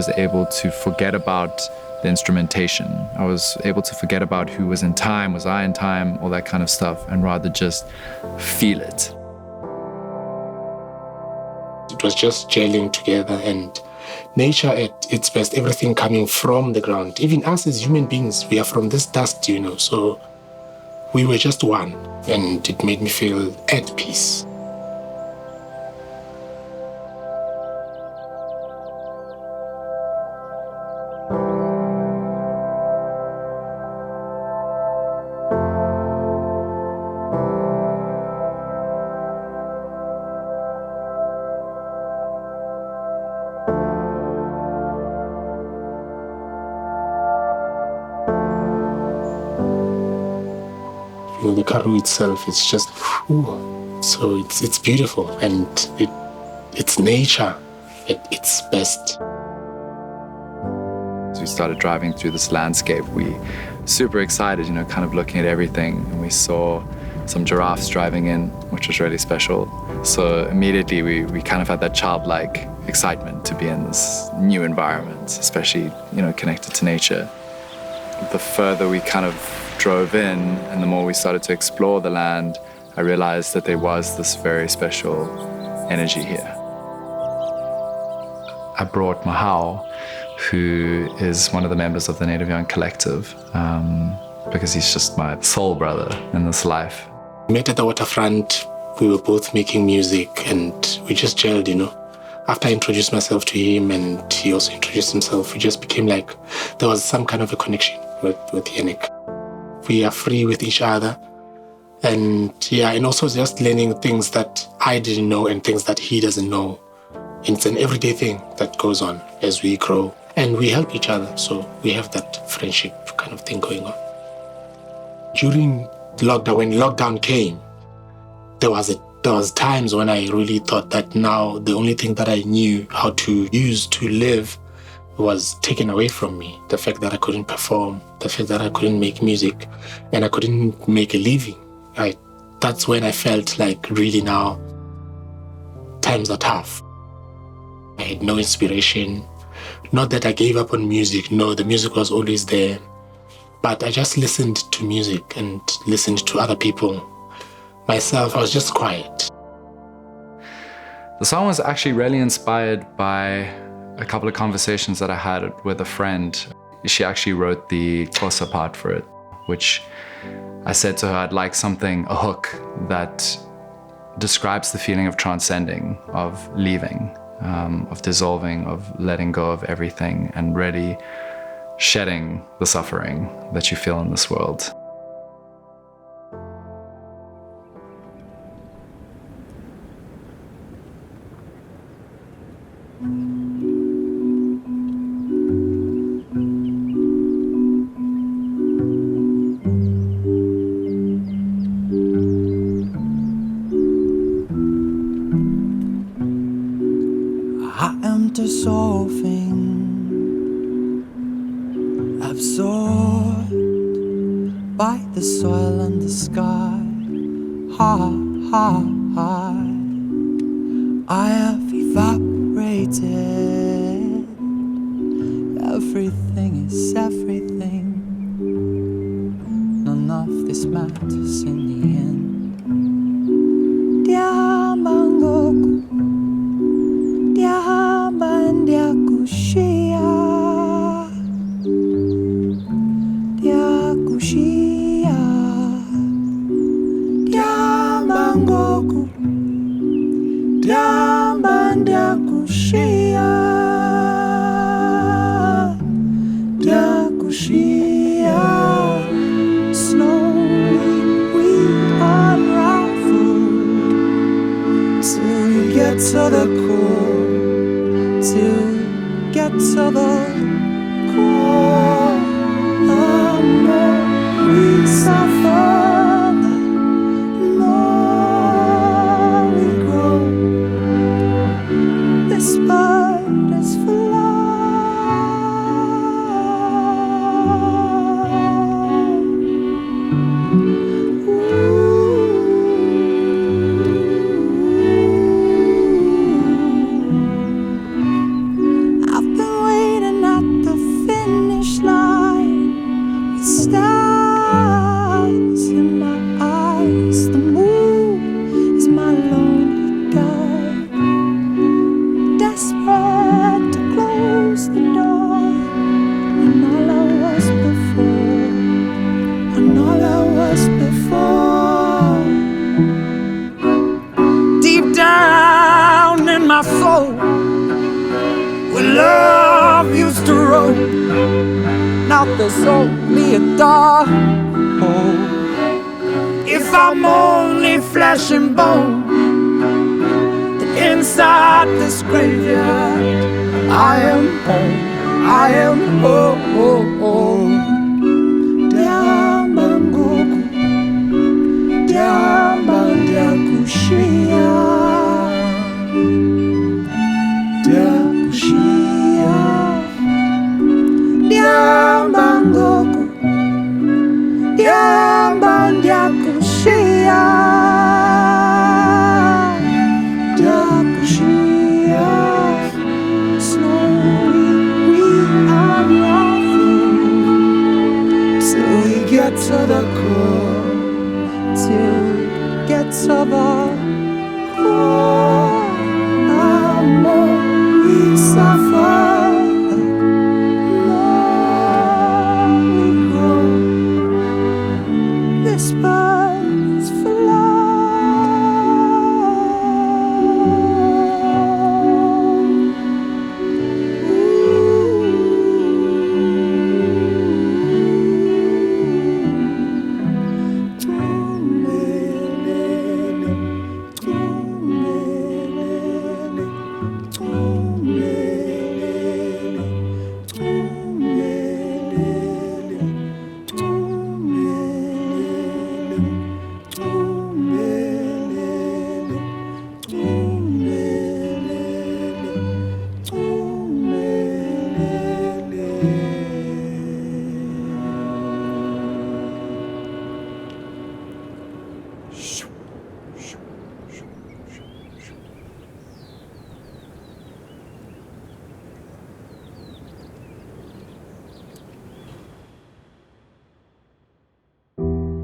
was able to forget about the instrumentation. I was able to forget about who was in time, was I in time, all that kind of stuff, and rather just feel it. It was just gelling together, and nature at its best, everything coming from the ground. Even us as human beings, we are from this dust, so we were just one, and it made me feel at peace. The Karoo itself is just, so it's beautiful, and it's nature at its best. As we started driving through this landscape, we super excited, kind of looking at everything, and we saw some giraffes driving in, which was really special. So immediately we kind of had that childlike excitement to be in this new environment, especially, connected to nature. The further we kind of drove in and the more we started to explore the land, I realized that there was this very special energy here. I brought Mahau, who is one of the members of the Native Young Collective, because he's just my soul brother in this life. We met at the waterfront. We were both making music, and we just gelled, After I introduced myself to him and he also introduced himself, we just became like, there was some kind of a connection with Yannick. We are free with each other, and also just learning things that I didn't know and things that he doesn't know. It's an everyday thing that goes on as we grow, and we help each other, so we have that friendship kind of thing going on. During lockdown, when lockdown came, there was times when I really thought that now the only thing that I knew how to use to live was taken away from me. The fact that I couldn't perform, the fact that I couldn't make music, and I couldn't make a living. That's when I felt like really now times are tough. I had no inspiration. Not that I gave up on music. No, the music was always there. But I just listened to music and listened to other people. Myself, I was just quiet. The song was actually really inspired by a couple of conversations that I had with a friend. She actually wrote the Xhosa part for it, which I said to her I'd like a hook that describes the feeling of transcending, of leaving, of dissolving, of letting go of everything and really shedding the suffering that you feel in this world. Dissolving, absorbed by the soil and the sky. I have evaporated. Everything is everything. None of this matters in the end. Slowly we unravel till you get to the core, till you get to the core. The more we suffer, the more we grow. This bird is for I've been waiting out there's only a dark hole. If I'm only flesh and bone, then inside this graveyard I am home, I am home. Diamba ngoku, diamba ndiakushia, ndiakushia. Diamba ngoku, diamba ndiakushia, ndiakushia. Slowly we unravel till we get to the core, till we get to the core. The more we suffer, birds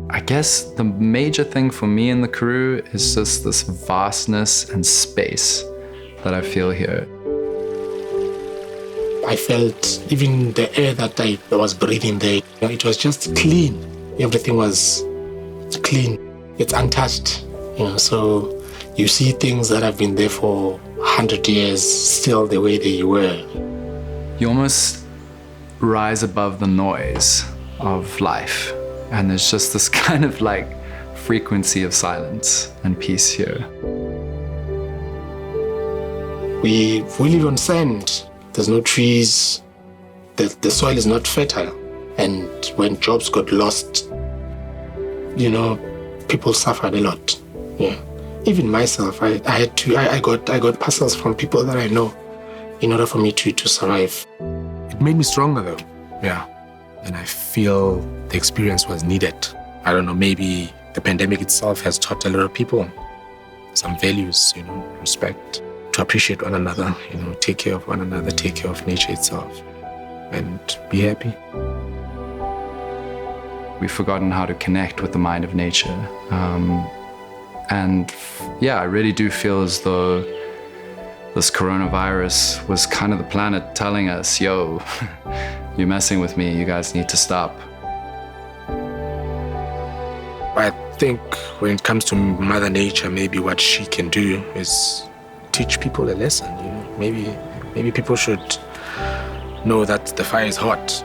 I guess the major thing for me in the Karoo is just this vastness and space that I feel here. I felt even the air that I was breathing there, it was just clean. Everything was clean. It's untouched, so you see things that have been there for 100 years still the way they were. You almost rise above the noise of life, and there's just this kind of like frequency of silence and peace here. We live on sand. There's no trees. The soil is not fertile. And when jobs got lost, people suffered a lot. Yeah. Even myself, I got parcels from people that I know in order for me to survive. It made me stronger though. Yeah. And I feel the experience was needed. I don't know, maybe the pandemic itself has taught a lot of people some values, respect, to appreciate one another, take care of one another, take care of nature itself, and be happy. We've forgotten how to connect with the mind of nature. I really do feel as though this coronavirus was kind of the planet telling us, yo, you're messing with me, you guys need to stop. I think when it comes to Mother Nature, maybe what she can do is teach people a lesson. Maybe people should know that the fire is hot.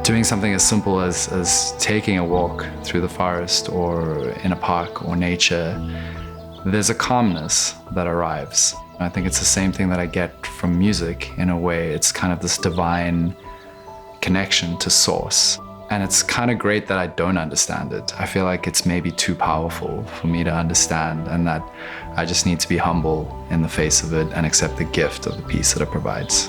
Doing something as simple as taking a walk through the forest or in a park or nature, there's a calmness that arrives. I think it's the same thing that I get from music in a way. It's kind of this divine connection to source. And it's kind of great that I don't understand it. I feel like it's maybe too powerful for me to understand, and that I just need to be humble in the face of it and accept the gift of the peace that it provides.